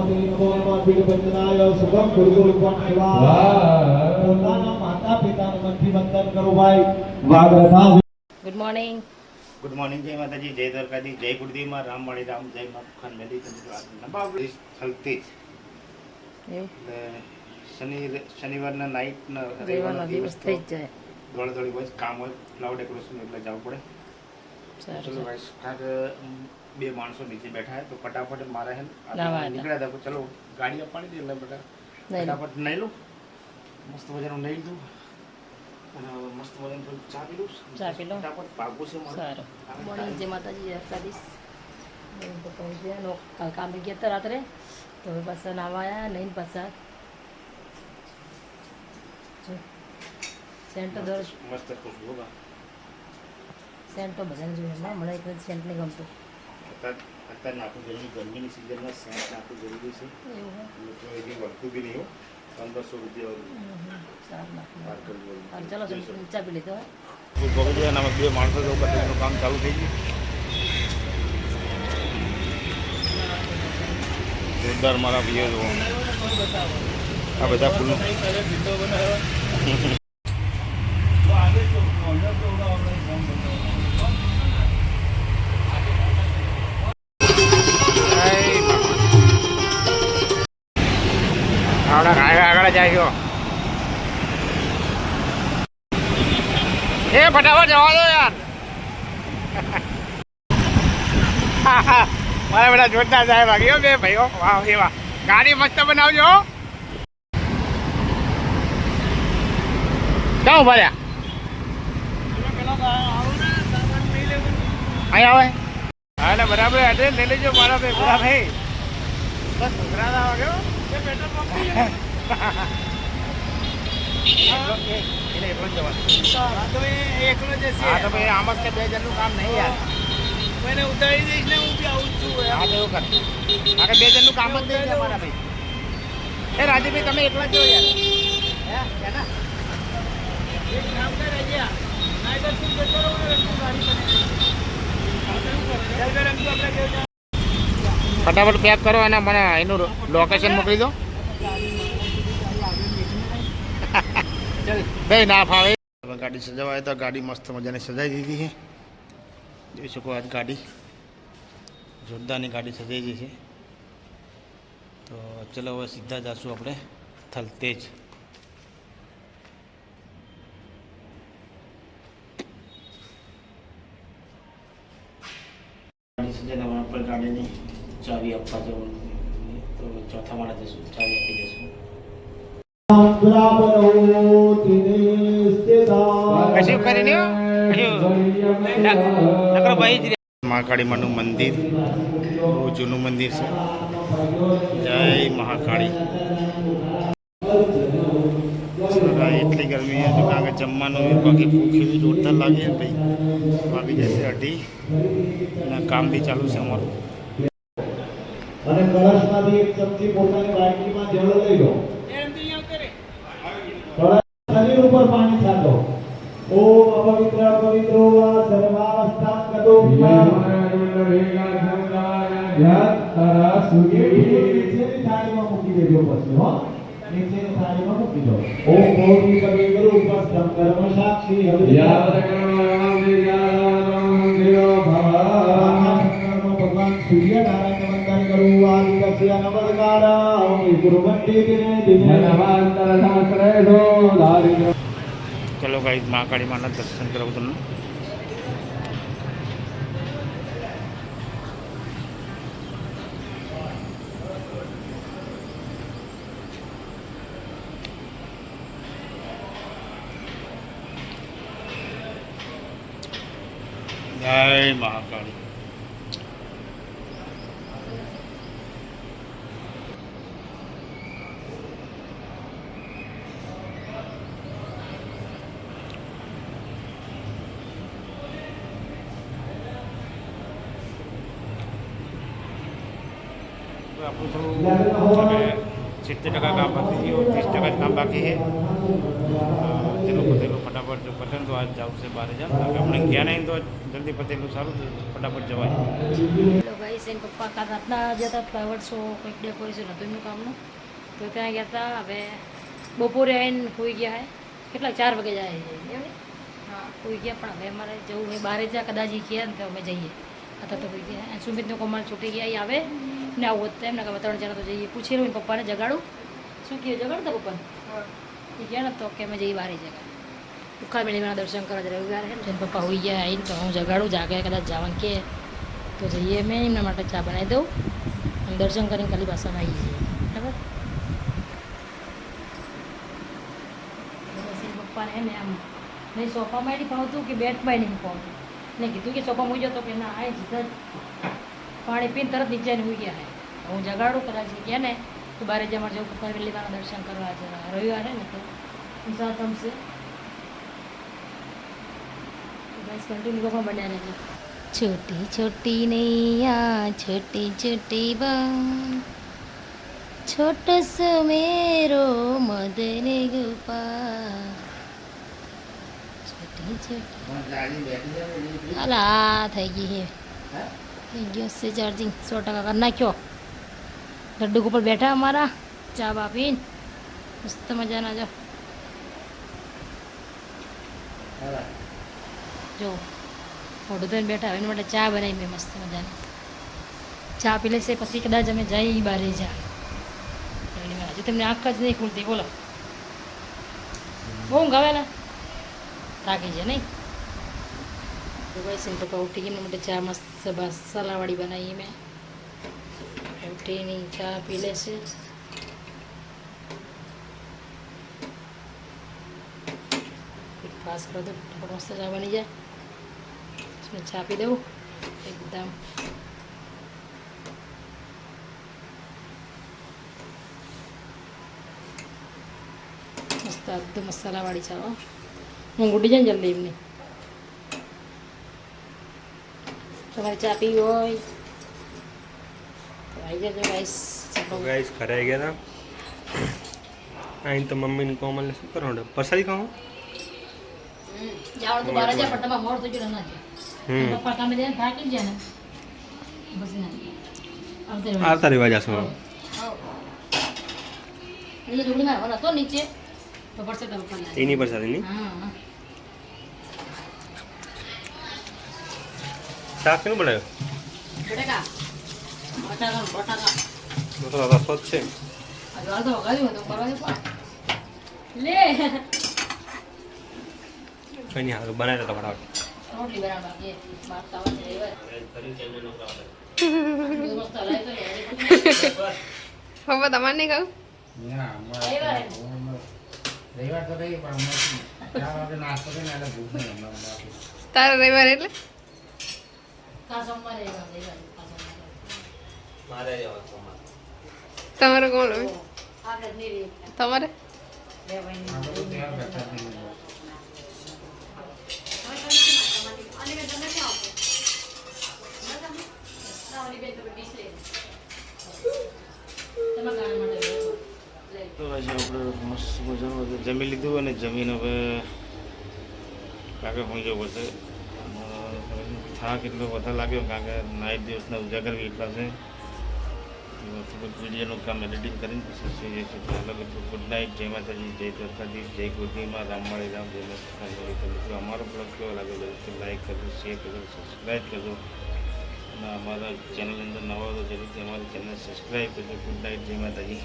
Good morning. Good morning. જય માતાજી, જય દ્વારકાધીશ, જય ગુરુદેવ માં, રામ વાળી રામ, જય મખન મેલી થલતી શનિવારના નાઇટ રવિવારનો દિવસ થઈ જ જાય. દોડી બસ કામ હોય, ફ્લાવર ડેકોરેશન એટલે જવું પડે. ચલો ગાઈસ, કાંઈક બે માણસો નીચે બેઠા તો ફટાફટ મારે હે નીકળ્યા હતા. ચલો ગાડી આપવાની હતી એટલે બધા ફટાફટ નહીં લો, મસ્ત મજાનું નહીં લીધું અને મસ્ત મજાનું થોડું ચા પી લો. ફટાફટ ભાગવું છે મારે. સારું. મોર્નિંગ. જય માતાજી, દ્વારકાધીશ. કામે ગયા હતા રાત્રે, તો પાછા નાવા આવ્યા નહીં. પાછા સેન્ટ દર મસ્ત ખુશબુ સેન્ટ તો બધાને જોઈએ ને, મને એક સેન્ટ નહીં ગમતું. અત્યારે નાખવું જરૂરી, ગરમીની સિઝનમાં સેન્ટ નાખવું જરૂરી છે. એવું તો એની વળતું બી નહીં હો. 1500 રૂપિયા ચાલો ચા પી લીધો. બે માણસો તો કટિંગનું કામ ચાલુ થઈ ગયું. જોરદાર મારા ભાઈઓ જુઓ, આ બધા ફૂલ આગળ જાય. એ ફટાફટ જવા દો યાર. મારા બધા જોરદાર જાય ભાગ્યો બે ભાઈઓ. વાહ એવા ગાડી મસ્ત બનાવજો. ક્યાં ઉભા રહ્યા? અહીં આવે. હા ને બરાબર એડ્રેસ લઈ લેજો મારા ભાઈ. બોલા ભાઈ બસ ઉતરાતા વાગ્યો. આમાં કે 2 જણનું કામ નહીં યાર. મને ઉતારી દઈશ ને હું બી આવું છું. હા તો એવું કર. આગે 2 જણનું કામ જ નહીં છે મારા ભાઈ. એ રાજીભાઈ તમે એકલા જ જો યાર. હે ના એક કામ કર રાજીયા, નાઈ તો તું જતો રહો ને તું ગાડી બને. ફટાફટ પેક કરો અને મને એનું લોકેશન મોકલી દો. ભાઈ ના ફાવે. ગાડી સજાવાય તો ગાડી મસ્ત મજાની સજાઈ દીધી છે. જોઈ શકો આજ ગાડી જોરદારની ગાડી સજાઈ ગઈ છે. તો ચલો હવે સીધા જઈશું આપણે થલતેજ. ગાડી સજાવવા પર ગાડીની ચાવી આપવા જવાનું, તો ચોથા માળે જઈશું, ચાવી આપી દઈશું. મહાકાળીમાનું મંદિર બહુ જૂનું મંદિર છે. જય મહાકાળી. એટલી ગરમી છે કારણ કે જમવાનું બાકી ભૂખી જોરદાર લાગે ભાઈ. વાગી જશે 2:30 અને કામ બી ચાલુ છે અમારું. અને કળશમાંથી એક ચમચી પોતાની બાટલીમાં જળ લઈ લો. શરીર ઉપર પાણી છાંટો. ઓમ અપવિત્ર પવિત્રો વા સર્વાવસ્થાંગતો નીચેની થાળીમાં મૂકી દેજો. પછી હો નીચેની થાળીમાં મૂકી દો. ઓમ ભૌતિક પવિત્રો ઉપસ્થમ કર્મ સાક્ષી ભગવાન સૂર્યનારાયણ વંદન કરું. આદિત્ય નમસ્કાર ચલો ગાઈસ, મહાકાળી માના દર્શન કરાવું તમને. જય મહાકાળી. આપણું થોડું 70% કામ બાકી છે, 30% કામ બાકી છે. તેનું ફટાફટ ફટાફટ જો પતે ને તો આજ જવું છે બહાર જાવ કારણ કે હમણાં ગયા નહીં તો જલ્દી પતે એટલું સારું તો ફટાફટ જવાય. હેલો ગાઈસ, એન પપ્પા કાલ રાતના જતા પ્રાઇવેટ શો કંઈક ડેકોરેશન હતું એમનું કામનું, તો ત્યાં ગયા હતા. હવે બપોરે આવીને હોઈ ગયા હે, કેટલા 4 વાગે જાય એમ ને? હા, હોઈ ગયા. પણ હવે અમારે જવું હોય બહાર જા, કદાચ એ કહે ને તો અમે જઈએ. અત્યારે તો હોઈ ગયા. અને સુમિતનો કોમલ છૂટી ગયા, અહીં આવે ને આવું હોત એમને કે 3 જણા તો જઈએ. પૂછી લઉં પપ્પાને, જગાડું શું કહે? જગાડતા પપ્પાને એ કહે ને તો કે અમે જઈએ બહાર જગા ઉખા મેળીના દર્શન કરવા જ રવિવાર છે ને. પપ્પા હોઈ ગયા આવીને તો હું જગાડું, જાગે કદાચ જવાનું કે તો જઈએ. મેં એમના માટે ચા બનાવી દઉં અને દર્શન કરીને ખાલી પાછામાં આવી જઈએ. બરાબર? પછી પપ્પાને એને આમ નહીં સોફામાં નહીં ફાવતું કે બેટમાં નહીં ફાવતું. ને કીધું કે સોફામાં હોઈ જતો કે ના આ સીધા જ પાણી પીને તરત નીચે હોઈ ગયા. હું જગાડું કદાચ ગયા ને તો બારે જ અમારે જવું પપ્પા વેલીવાના દર્શન કરવા છે. રવિવાર છે ને તો સાથ થમશે. કન્ટિન્યુ લોકો બન્યા ને छोटी छोटी नैया छोटी छोटी बात छोटो सो मेरो मदन गोपाल छोटी छोटी अला થઈ ગઈ હે થઈ ગયો છે ચાર્જિંગ 100% કરી નાખ્યો. લડ્ડુ ઉપર બેઠા અમારા ચા બા પીને મસ્ત મજાના. જો મોઢું ધોઈને બેઠા એના માટે ચા બનાવી મેં મસ્ત મજાની. ચા પી લેશે પછી કદાચ અમે જઈ બારે જા. હજુ તમને આંખ જ નહીં ખુલતી. બોલો બહુ ઊંઘ આવે ને? થાકી છે નહીં? તો ભાઈ સિંહ પપ્પા ઉઠી ગઈ માટે ચા મસ્ત મસાલાવાળી બનાવી મેં. ઉઠીની ચા પી લેશે. ખાસ કરો તો ફટાફટ મસ્ત ચા બની જાય. ચા પી દઉં એકદમ. મસ્ત એકદમ મસાલાવાળી ચા. હું ઉડી જાય ને જલ્દી એમની. તમારે ચા પીવી હોય તો આવી જજો ગાઈસ. ગાઈસ ઘરે આવી ગયા હતા. અહીં તો મમ્મીને કોમલને શું કરવાનું? પ્રસાદી ખાવું? જાવ તો બાર જા પણ તમારે મોડ થઈ ગયો ના જાય. પપ્પા કામે જાય થાકી જાય ને બસ ના આવતા રહેવા જશો. નીચે ડુંગળી માં વળા તો નીચે તો પડશે તો પપ્પા લાગે એની પ્રસાદી નહીં. હા શાક કેનું બનાવ્યું? બટાકા બટાકા બટાકા તો રસો જ છે. આ તો વગાડ્યું તો કરવા દે પણ લે કંઈ નહીં હાલ બનાવી દેતા ફટાફટ. રોટલી બનાવવા કે મારતા હોય એવા મસ્ત લાય તો પપ્પા તમારે નહીં ખાવું? રવિવાર તો રહી પણ હમણાં નાસ્તો કરીને એટલે ભૂખ નહીં હમણાં. તારો રવિવાર એટલે કાસમમાં રહેવા તમારે કોણ લે? આગળ નહીં રહી તમારે બે ભાઈ આ બધું ત્યાં બેઠા જ નહીં. તો આજે આપણે મસ્ત મજાનું બધું જમી લીધું અને જમીન હવે કાકે પહોંચવો પડશે. થાક એટલો વધારે લાગ્યો કારણ કે નાઇટ દિવસના ઉજાગર બી એટલા છે. વિડીયોનું કામ એડિટિંગ કરીને પછી સુઈ જઈશું. અલગ ગુડ નાઇટ. જય માતાજી, જય દ્વારકાધીશ, જય કુર્દીમાં, રામવાળી રામ, જય માતા. અમારો બ્લોગ કેવો લાગ્યો તો લાઈક કરજો, શેર કરજો, સબસ્ક્રાઈબ કરજો. અને અમારા ચેનલની અંદર નવા તો જરૂરથી અમારી ચેનલ સબસ્ક્રાઈબ કરજો. ગુડ નાઇટ, જય માતાજી.